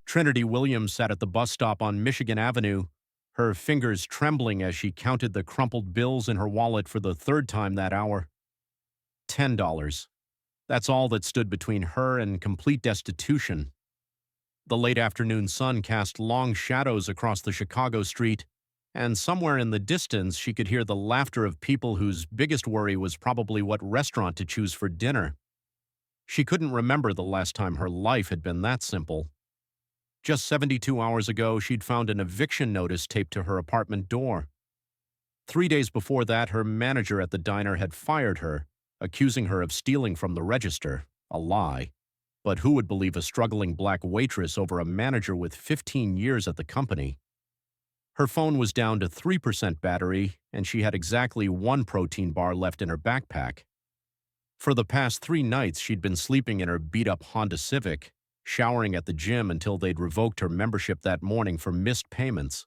Trinity Williams sat at the bus stop on Michigan Avenue, her fingers trembling as she counted the crumpled bills in her wallet for the third time that hour. $10. That's all that stood between her and complete destitution. The late afternoon sun cast long shadows across the Chicago street, and somewhere in the distance she could hear the laughter of people whose biggest worry was probably what restaurant to choose for dinner. She couldn't remember the last time her life had been that simple. Just 72 hours ago, she'd found an eviction notice taped to her apartment door. 3 days before that, her manager at the diner had fired her, accusing her of stealing from the register, a lie. But who would believe a struggling black waitress over a manager with 15 years at the company? Her phone was down to 3% battery, and she had exactly one protein bar left in her backpack. For the past 3 nights, she'd been sleeping in her beat-up Honda Civic, showering at the gym until they'd revoked her membership that morning for missed payments.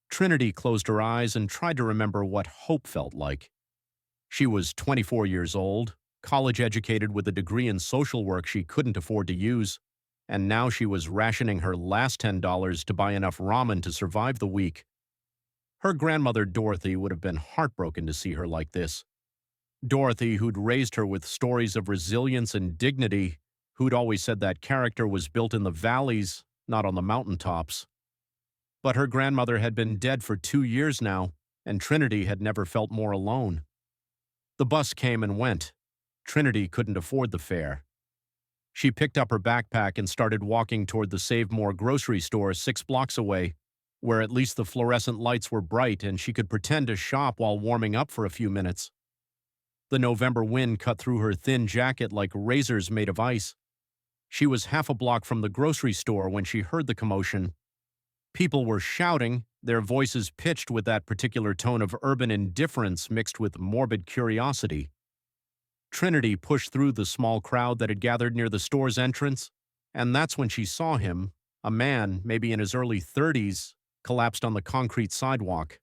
Trinity closed her eyes and tried to remember what hope felt like. She was 24 years old, college-educated with a degree in social work she couldn't afford to use, and now she was rationing her last $10 to buy enough ramen to survive the week. Her grandmother Dorothy would have been heartbroken to see her like this. Dorothy, who'd raised her with stories of resilience and dignity, who'd always said that character was built in the valleys, not on the mountaintops. But her grandmother had been dead for 2 years now, and Trinity had never felt more alone. The bus came and went. Trinity couldn't afford the fare. She picked up her backpack and started walking toward the Save More grocery store 6 blocks away, where at least the fluorescent lights were bright and she could pretend to shop while warming up for a few minutes. The November wind cut through her thin jacket like razors made of ice. She was half a block from the grocery store when she heard the commotion. People were shouting, their voices pitched with that particular tone of urban indifference mixed with morbid curiosity. Trinity pushed through the small crowd that had gathered near the store's entrance, and that's when she saw him, a man, maybe in his early 30s, collapsed on the concrete sidewalk.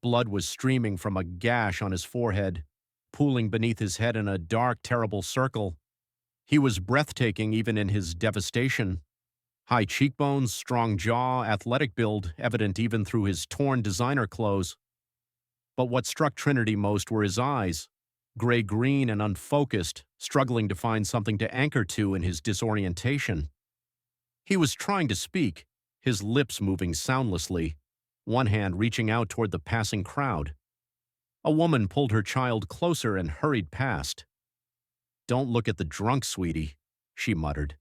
Blood was streaming from a gash on his forehead, pooling beneath his head in a dark, terrible circle. He was breathtaking even in his devastation. High cheekbones, strong jaw, athletic build, evident even through his torn designer clothes. But what struck Trinity most were his eyes, gray-green and unfocused, struggling to find something to anchor to in his disorientation. He was trying to speak, his lips moving soundlessly, one hand reaching out toward the passing crowd. A woman pulled her child closer and hurried past. "Don't look at the drunk, sweetie," she muttered.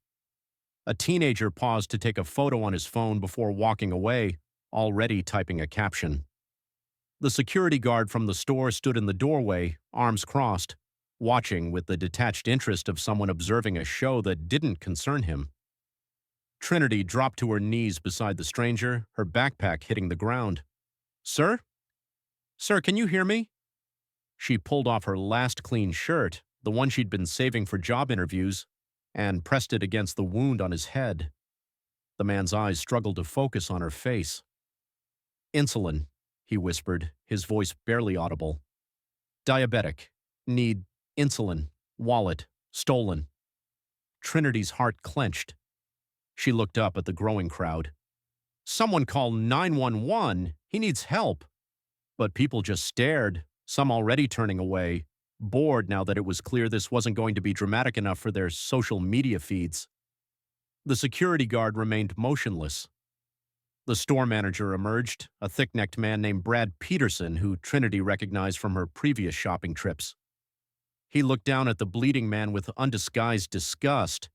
A teenager paused to take a photo on his phone before walking away, already typing a caption. The security guard from the store stood in the doorway, arms crossed, watching with the detached interest of someone observing a show that didn't concern him. Trinity dropped to her knees beside the stranger, her backpack hitting the ground. "Sir? Sir, can you hear me?" She pulled off her last clean shirt, the one she'd been saving for job interviews, and pressed it against the wound on his head. The man's eyes struggled to focus on her face. "Insulin," he whispered, his voice barely audible. "Diabetic. Need insulin. Wallet. Stolen." Trinity's heart clenched. She looked up at the growing crowd. "Someone call 911. He needs help." But people just stared, some already turning away, bored now that it was clear this wasn't going to be dramatic enough for their social media feeds. The security guard remained motionless. The store manager emerged, a thick-necked man named Brad Peterson, who Trinity recognized from her previous shopping trips. He looked down at the bleeding man with undisguised disgust.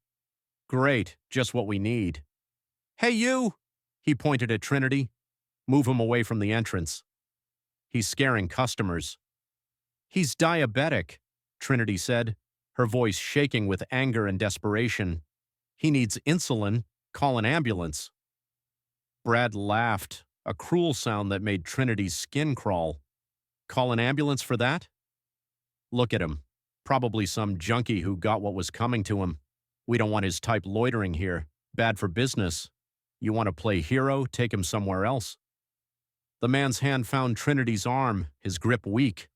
"Great, just what we need." "Hey, you!" He pointed at Trinity. "Move him away from the entrance. He's scaring customers." "He's diabetic," Trinity said, her voice shaking with anger and desperation. "He needs insulin. Call an ambulance." Brad laughed, a cruel sound that made Trinity's skin crawl. "Call an ambulance for that?" "Look at him. Probably some junkie who got what was coming to him. We don't want his type loitering here. Bad for business. You want to play hero? Take him somewhere else." The man's hand found Trinity's arm, his grip weak.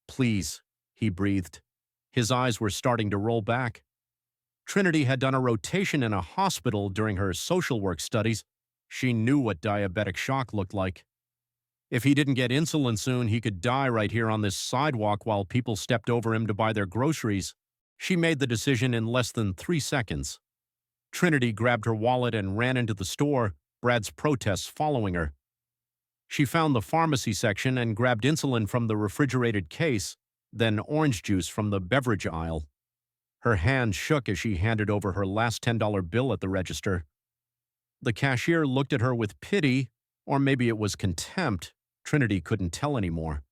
"Please," he breathed. His eyes were starting to roll back. Trinity had done a rotation in a hospital during her social work studies. She knew what diabetic shock looked like. If he didn't get insulin soon, he could die right here on this sidewalk while people stepped over him to buy their groceries. She made the decision in less than 3 seconds. Trinity grabbed her wallet and ran into the store, Brad's protests following her. She found the pharmacy section and grabbed insulin from the refrigerated case, then orange juice from the beverage aisle. Her hand shook as she handed over her last $10 bill at the register. The cashier looked at her with pity, or maybe it was contempt. Trinity couldn't tell anymore.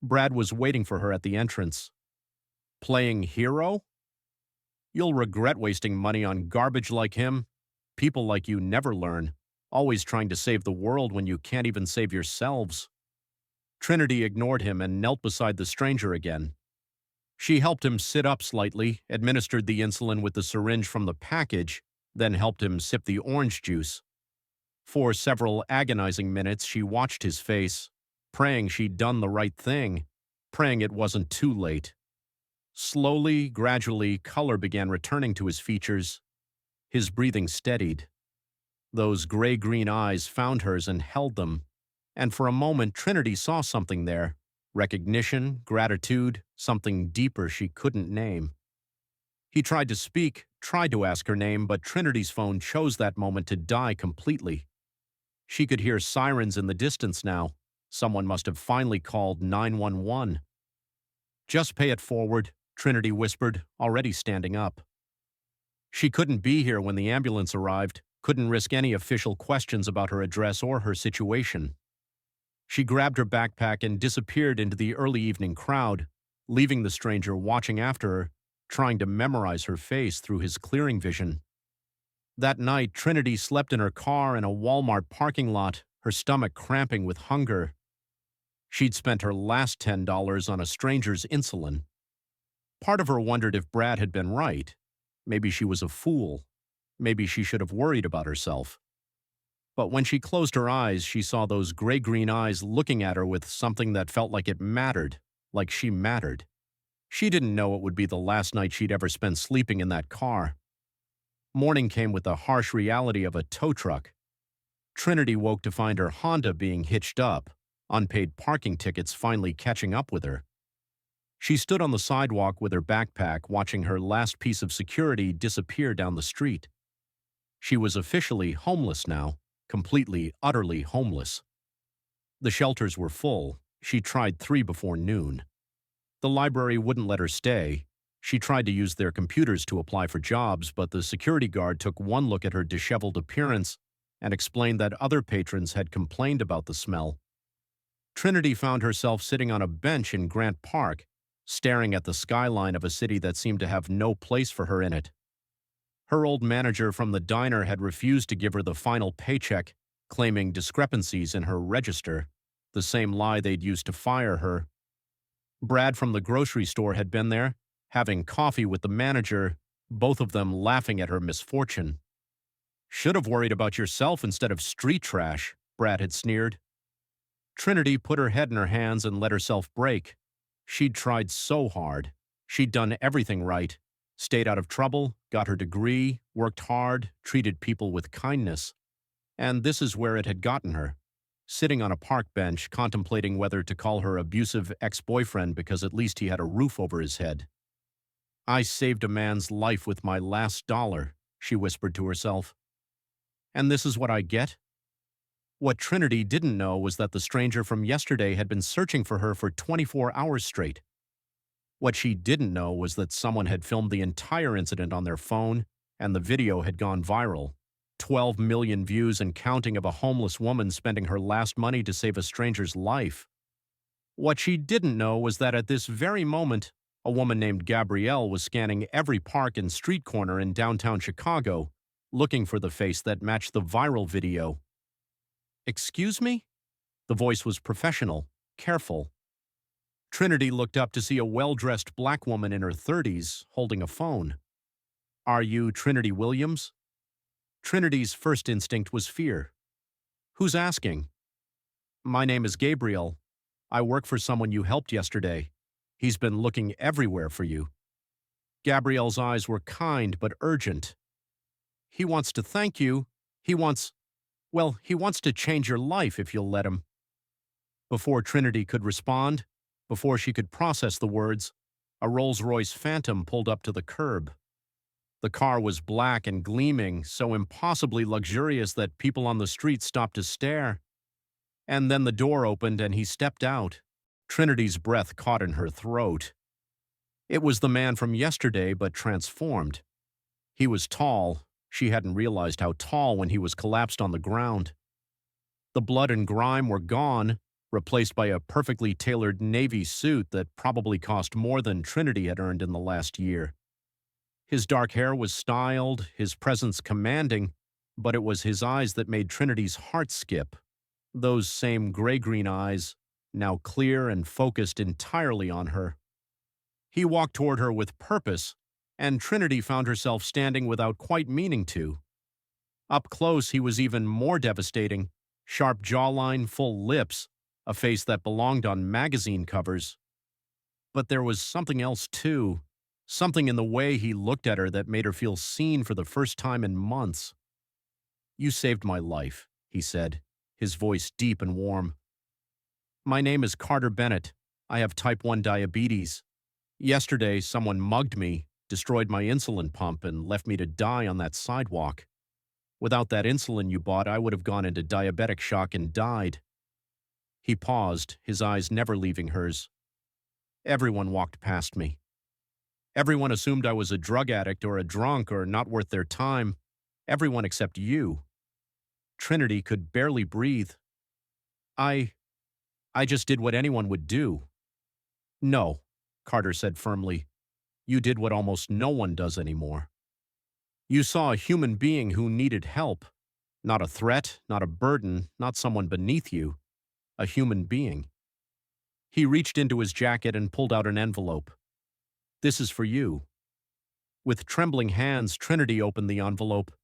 Brad was waiting for her at the entrance. Playing hero? You'll regret wasting money on garbage like him. People like you never learn, always trying to save the world when you can't even save yourselves. Trinity ignored him and knelt beside the stranger again. She helped him sit up slightly, administered the insulin with the syringe from the package, then helped him sip the orange juice. For several agonizing minutes, she watched his face, praying she'd done the right thing, praying it wasn't too late. Slowly, gradually, color began returning to his features. His breathing steadied. Those gray-green eyes found hers and held them, and for a moment Trinity saw something there. Recognition, gratitude, something deeper she couldn't name. He tried to speak, tried to ask her name, but Trinity's phone chose that moment to die completely. She could hear sirens in the distance now. Someone must have finally called 911. Just pay it forward, Trinity whispered, already standing up. She couldn't be here when the ambulance arrived, couldn't risk any official questions about her address or her situation. She grabbed her backpack and disappeared into the early evening crowd, leaving the stranger watching after her, trying to memorize her face through his clearing vision. That night, Trinity slept in her car in a Walmart parking lot, her stomach cramping with hunger. She'd spent her last $10 on a stranger's insulin. Part of her wondered if Brad had been right. Maybe she was a fool. Maybe she should have worried about herself. But when she closed her eyes, she saw those gray-green eyes looking at her with something that felt like it mattered, like she mattered. She didn't know it would be the last night she'd ever spend sleeping in that car. Morning came with the harsh reality of a tow truck. Trinity woke to find her Honda being hitched up, unpaid parking tickets finally catching up with her. She stood on the sidewalk with her backpack, watching her last piece of security disappear down the street. She was officially homeless now, completely, utterly homeless. The shelters were full. She tried 3 before noon. The library wouldn't let her stay. She tried to use their computers to apply for jobs, but the security guard took one look at her disheveled appearance and explained that other patrons had complained about the smell. Trinity found herself sitting on a bench in Grant Park, staring at the skyline of a city that seemed to have no place for her in it. Her old manager from the diner had refused to give her the final paycheck, claiming discrepancies in her register, the same lie they'd used to fire her. Brad from the grocery store had been there, having coffee with the manager, both of them laughing at her misfortune. "Should have worried about yourself instead of street trash," Brad had sneered. Trinity put her head in her hands and let herself break. She'd tried so hard. She'd done everything right. Stayed out of trouble, got her degree, worked hard, treated people with kindness. And this is where it had gotten her. Sitting on a park bench, contemplating whether to call her abusive ex-boyfriend because at least he had a roof over his head. "I saved a man's life with my last dollar," she whispered to herself. "And this is what I get?" What Trinity didn't know was that the stranger from yesterday had been searching for her for 24 hours straight. What she didn't know was that someone had filmed the entire incident on their phone, and the video had gone viral. 12 million views and counting of a homeless woman spending her last money to save a stranger's life. What she didn't know was that at this very moment, a woman named Gabrielle was scanning every park and street corner in downtown Chicago, looking for the face that matched the viral video. "Excuse me?" The voice was professional, careful. Trinity looked up to see a well-dressed black woman in her 30s holding a phone. "Are you Trinity Williams?" Trinity's first instinct was fear. "Who's asking?" "My name is Gabriel. I work for someone you helped yesterday. He's been looking everywhere for you." Gabrielle's eyes were kind but urgent. He wants to thank you. He wants, he wants to change your life if you'll let him. Before Trinity could respond, before she could process the words, a Rolls-Royce Phantom pulled up to the curb. The car was black and gleaming, so impossibly luxurious that people on the street stopped to stare. And then the door opened and he stepped out. Trinity's breath caught in her throat. It was the man from yesterday, but transformed. He was tall. She hadn't realized how tall when he was collapsed on the ground. The blood and grime were gone, replaced by a perfectly tailored navy suit that probably cost more than Trinity had earned in the last year. His dark hair was styled, his presence commanding, but it was his eyes that made Trinity's heart skip. Those same gray-green eyes, now clear and focused entirely on her. He walked toward her with purpose, and Trinity found herself standing without quite meaning to. Up close, he was even more devastating. Sharp jawline, full lips, a face that belonged on magazine covers. But there was something else, too. Something in the way he looked at her that made her feel seen for the first time in months. "You saved my life," he said, his voice deep and warm. "My name is Carter Bennett. I have type 1 diabetes. Yesterday, someone mugged me, destroyed my insulin pump, and left me to die on that sidewalk. Without that insulin you bought, I would have gone into diabetic shock and died." He paused, his eyes never leaving hers. "Everyone walked past me. Everyone assumed I was a drug addict or a drunk or not worth their time. Everyone except you." Trinity could barely breathe. I just did what anyone would do." "No," Carter said firmly. "You did what almost no one does anymore. You saw a human being who needed help. Not a threat, not a burden, not someone beneath you. A human being." He reached into his jacket and pulled out an envelope. "This is for you." With trembling hands, Trinity opened the envelope.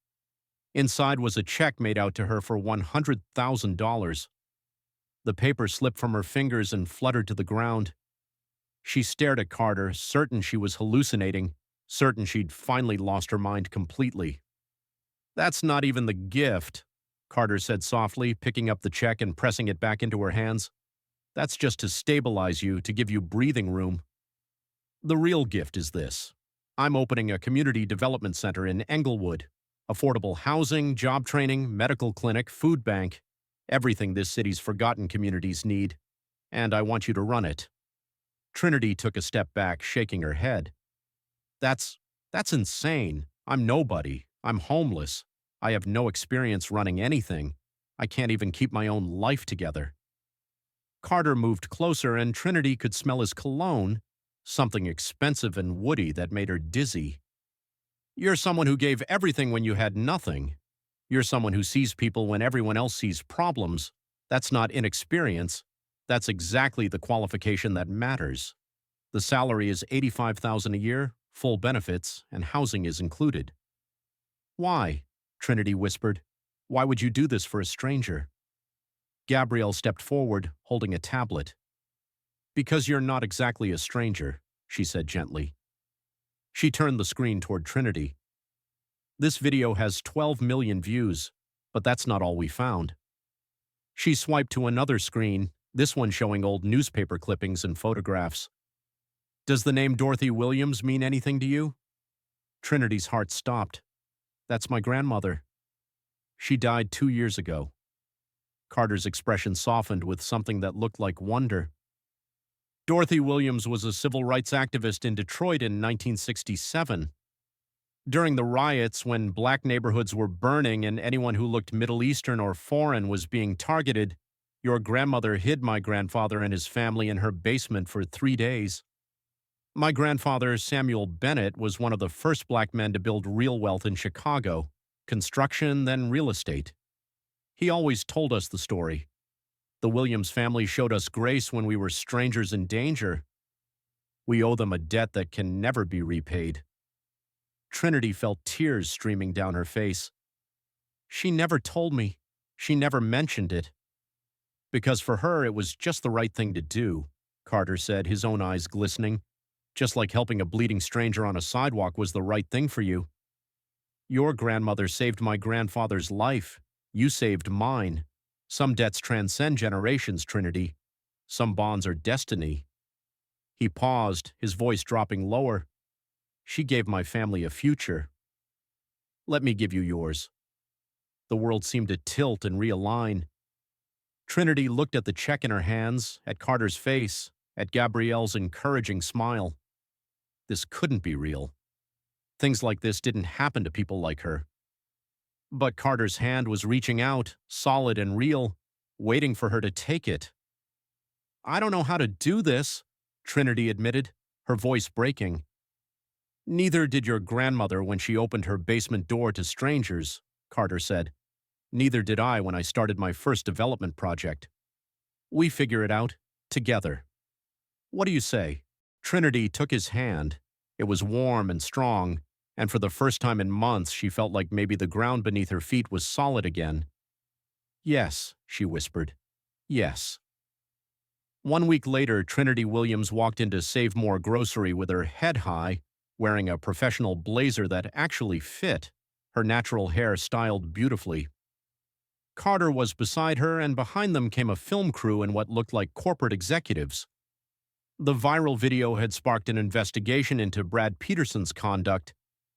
Inside was a check made out to her for $100,000. The paper slipped from her fingers and fluttered to the ground. She stared at Carter, certain she was hallucinating, certain she'd finally lost her mind completely. "That's not even the gift," Carter said softly, picking up the check and pressing it back into her hands. "That's just to stabilize you, to give you breathing room. The real gift is this. I'm opening a community development center in Englewood. Affordable housing, job training, medical clinic, food bank, everything this city's forgotten communities need. And I want you to run it." Trinity took a step back, shaking her head. That's insane. I'm nobody. I'm homeless. I have no experience running anything. I can't even keep my own life together." Carter moved closer, and Trinity could smell his cologne, something expensive and woody that made her dizzy. "You're someone who gave everything when you had nothing. You're someone who sees people when everyone else sees problems. That's not inexperience. That's exactly the qualification that matters. The salary is $85,000 a year, full benefits, and housing is included." "Why?" Trinity whispered. "Why would you do this for a stranger?" Gabrielle stepped forward, holding a tablet. "Because you're not exactly a stranger," she said gently. She turned the screen toward Trinity. "This video has 12 million views, but that's not all we found." She swiped to another screen, this one showing old newspaper clippings and photographs. "Does the name Dorothy Williams mean anything to you?" Trinity's heart stopped. "That's my grandmother. She died 2 years ago." Carter's expression softened with something that looked like wonder. "Dorothy Williams was a civil rights activist in Detroit in 1967. During the riots, when black neighborhoods were burning and anyone who looked Middle Eastern or foreign was being targeted, your grandmother hid my grandfather and his family in her basement for 3 days. My grandfather, Samuel Bennett, was one of the first black men to build real wealth in Chicago, construction, then real estate. He always told us the story. The Williams family showed us grace when we were strangers in danger. We owe them a debt that can never be repaid." Trinity felt tears streaming down her face. "She never told me. She never mentioned it." "Because for her it was just the right thing to do," Carter said, his own eyes glistening. just like helping a bleeding stranger on a sidewalk was the right thing for you. Your grandmother saved my grandfather's life. You saved mine. Some debts transcend generations, Trinity. Some bonds are destiny. He paused, his voice dropping lower. She gave my family a future. Let me give you yours. The world seemed to tilt and realign. Trinity looked at the check in her hands, at Carter's face, at Gabrielle's encouraging smile. This couldn't be real. Things like this didn't happen to people like her. But Carter's hand was reaching out, solid and real, waiting for her to take it. I don't know how to do this, Trinity admitted, her voice breaking. Neither did your grandmother when she opened her basement door to strangers, Carter said. Neither did I when I started my first development project. We figure it out, together. What do you say? Trinity took his hand. It was warm and strong, and for the first time in months she felt like maybe the ground beneath her feet was solid again. Yes, she whispered. Yes. 1 week later, Trinity Williams walked into Save More Grocery with her head high, wearing a professional blazer that actually fit, her natural hair styled beautifully. Carter was beside her, and behind them came a film crew and what looked like corporate executives. The viral video had sparked an investigation into Brad Peterson's conduct,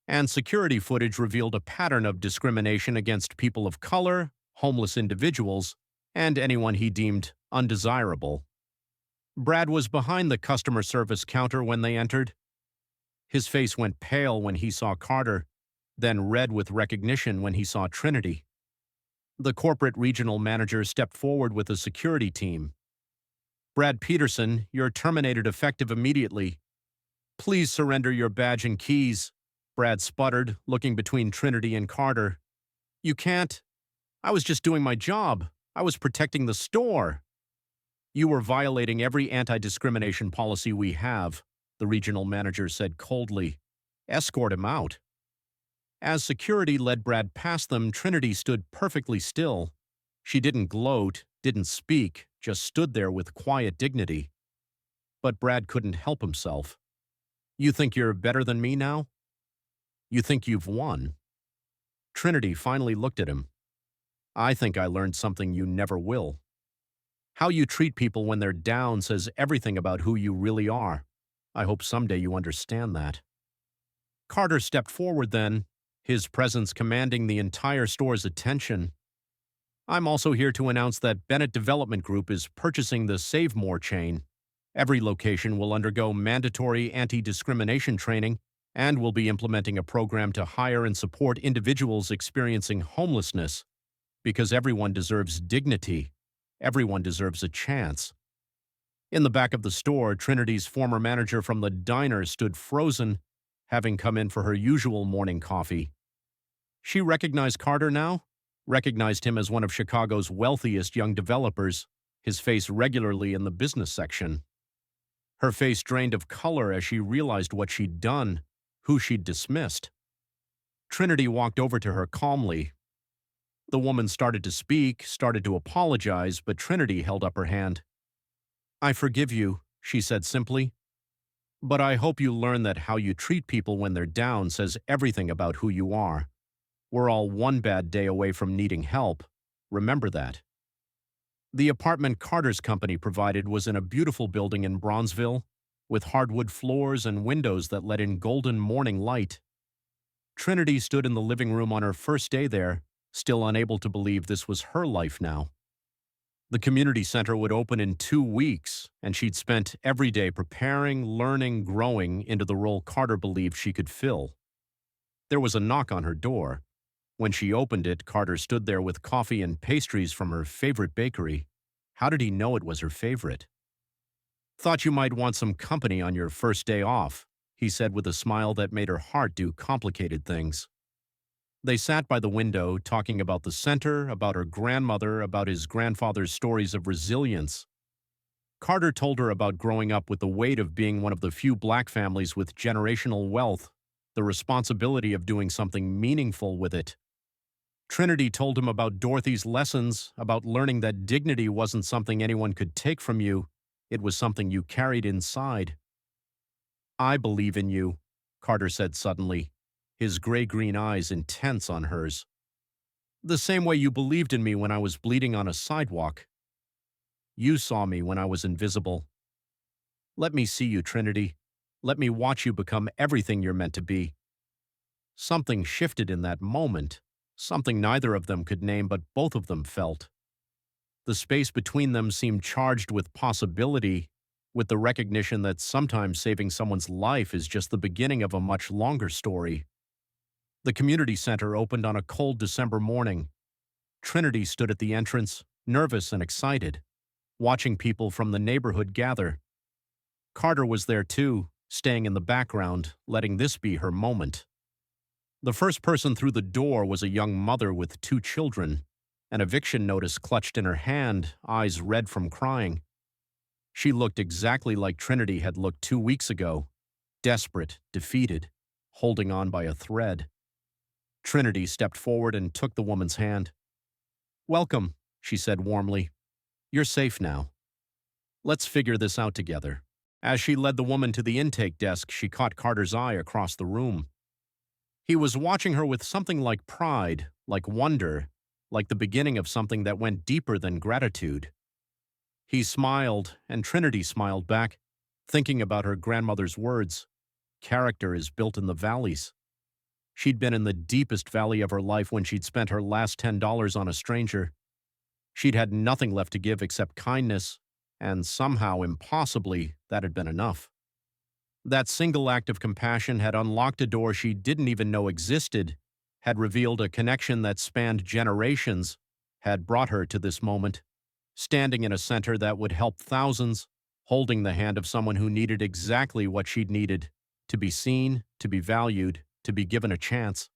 and security footage revealed a pattern of discrimination against people of color, homeless individuals, and anyone he deemed undesirable. Brad was behind the customer service counter when they entered. His face went pale when he saw Carter, then red with recognition when he saw Trinity. The corporate regional manager stepped forward with a security team. Brad Peterson, you're terminated effective immediately. Please surrender your badge and keys, Brad sputtered, looking between Trinity and Carter. You can't. I was just doing my job. I was protecting the store. You were violating every anti-discrimination policy we have, the regional manager said coldly. Escort him out. As security led Brad past them, Trinity stood perfectly still. She didn't gloat, didn't speak, just stood there with quiet dignity. But Brad couldn't help himself. You think you're better than me now? You think you've won? Trinity finally looked at him. I think I learned something you never will. How you treat people when they're down says everything about who you really are. I hope someday you understand that. Carter stepped forward then, his presence commanding the entire store's attention. I'm also here to announce that Bennett Development Group is purchasing the Save More chain. Every location will undergo mandatory anti-discrimination training and will be implementing a program to hire and support individuals experiencing homelessness, because everyone deserves dignity. Everyone deserves a chance. In the back of the store, Trinity's former manager from the diner stood frozen, having come in for her usual morning coffee. She recognized Carter now, recognized him as one of Chicago's wealthiest young developers, his face regularly in the business section. Her face drained of color as she realized what she'd done, who she'd dismissed. Trinity walked over to her calmly. The woman started to speak, started to apologize, but Trinity held up her hand. I forgive you, she said simply. But I hope you learn that how you treat people when they're down says everything about who you are. We're all one bad day away from needing help. Remember that. The apartment Carter's company provided was in a beautiful building in Bronzeville, with hardwood floors and windows that let in golden morning light. Trinity stood in the living room on her first day there, still unable to believe this was her life now. The community center would open in 2 weeks, and she'd spent every day preparing, learning, growing into the role Carter believed she could fill. There was a knock on her door. When she opened it, Carter stood there with coffee and pastries from her favorite bakery. How did he know it was her favorite? Thought you might want some company on your first day off, he said with a smile that made her heart do complicated things. They sat by the window, talking about the center, about her grandmother, about his grandfather's stories of resilience. Carter told her about growing up with the weight of being one of the few black families with generational wealth, the responsibility of doing something meaningful with it. Trinity told him about Dorothy's lessons, about learning that dignity wasn't something anyone could take from you, it was something you carried inside. I believe in you, Carter said suddenly, his gray-green eyes intense on hers. The same way you believed in me when I was bleeding on a sidewalk. You saw me when I was invisible. Let me see you, Trinity. Let me watch you become everything you're meant to be. Something shifted in that moment, something neither of them could name but both of them felt. The space between them seemed charged with possibility, with the recognition that sometimes saving someone's life is just the beginning of a much longer story. The community center opened on a cold December morning. Trinity stood at the entrance, nervous and excited, watching people from the neighborhood gather. Carter was there too, staying in the background, letting this be her moment. The first person through the door was a young mother with 2 children, an eviction notice clutched in her hand, eyes red from crying. She looked exactly like Trinity had looked 2 weeks ago, desperate, defeated, holding on by a thread. Trinity stepped forward and took the woman's hand. "Welcome," she said warmly. "You're safe now. Let's figure this out together." As she led the woman to the intake desk, she caught Carter's eye across the room. He was watching her with something like pride, like wonder, like the beginning of something that went deeper than gratitude. He smiled, and Trinity smiled back, thinking about her grandmother's words. Character is built in the valleys. She'd been in the deepest valley of her life when she'd spent her last $10 on a stranger. She'd had nothing left to give except kindness, and somehow, impossibly, that had been enough. That single act of compassion had unlocked a door she didn't even know existed, had revealed a connection that spanned generations, had brought her to this moment, standing in a center that would help thousands, holding the hand of someone who needed exactly what she'd needed, to be seen, to be valued, to be given a chance.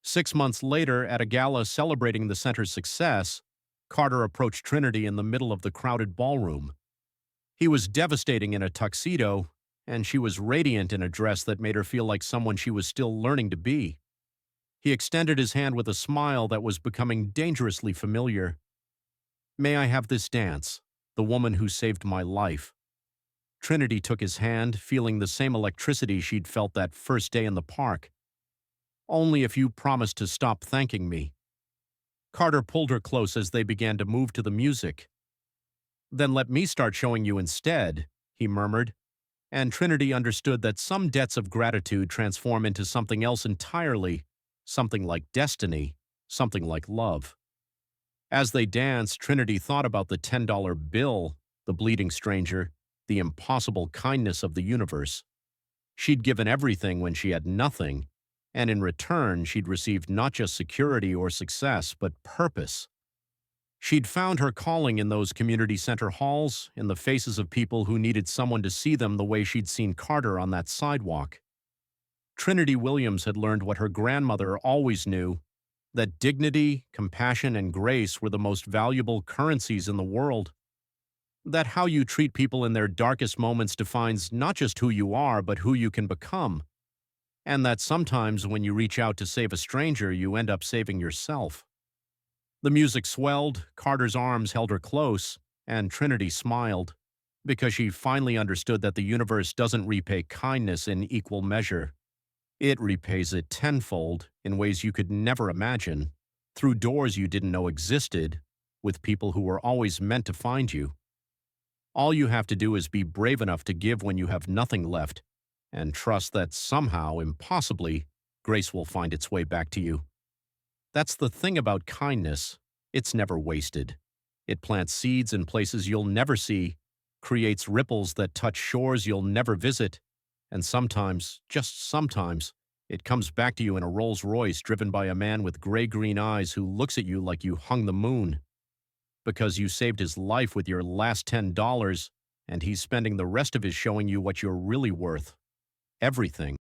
6 months later, at a gala celebrating the center's success, Carter approached Trinity in the middle of the crowded ballroom. He was devastating in a tuxedo, and she was radiant in a dress that made her feel like someone she was still learning to be. He extended his hand with a smile that was becoming dangerously familiar. "May I have this dance? The woman who saved my life." Trinity took his hand, feeling the same electricity she'd felt that first day in the park. "Only if you promise to stop thanking me." Carter pulled her close as they began to move to the music. "Then let me start showing you instead," he murmured, and Trinity understood that some debts of gratitude transform into something else entirely, something like destiny, something like love. As they danced, Trinity thought about the $10 bill, the bleeding stranger, the impossible kindness of the universe. She'd given everything when she had nothing, and in return she'd received not just security or success, but purpose. She'd found her calling in those community center halls, in the faces of people who needed someone to see them the way she'd seen Carter on that sidewalk. Trinity Williams had learned what her grandmother always knew, that dignity, compassion, and grace were the most valuable currencies in the world. That how you treat people in their darkest moments defines not just who you are, but who you can become. And that sometimes when you reach out to save a stranger, you end up saving yourself. The music swelled, Carter's arms held her close, and Trinity smiled, because she finally understood that the universe doesn't repay kindness in equal measure. It repays it tenfold in ways you could never imagine, through doors you didn't know existed, with people who were always meant to find you. All you have to do is be brave enough to give when you have nothing left, and trust that somehow, impossibly, grace will find its way back to you. That's the thing about kindness. It's never wasted. It plants seeds in places you'll never see, creates ripples that touch shores you'll never visit, and sometimes, just sometimes, it comes back to you in a Rolls-Royce driven by a man with gray-green eyes who looks at you like you hung the moon. Because you saved his life with your last $10, and he's spending the rest of his showing you what you're really worth. Everything.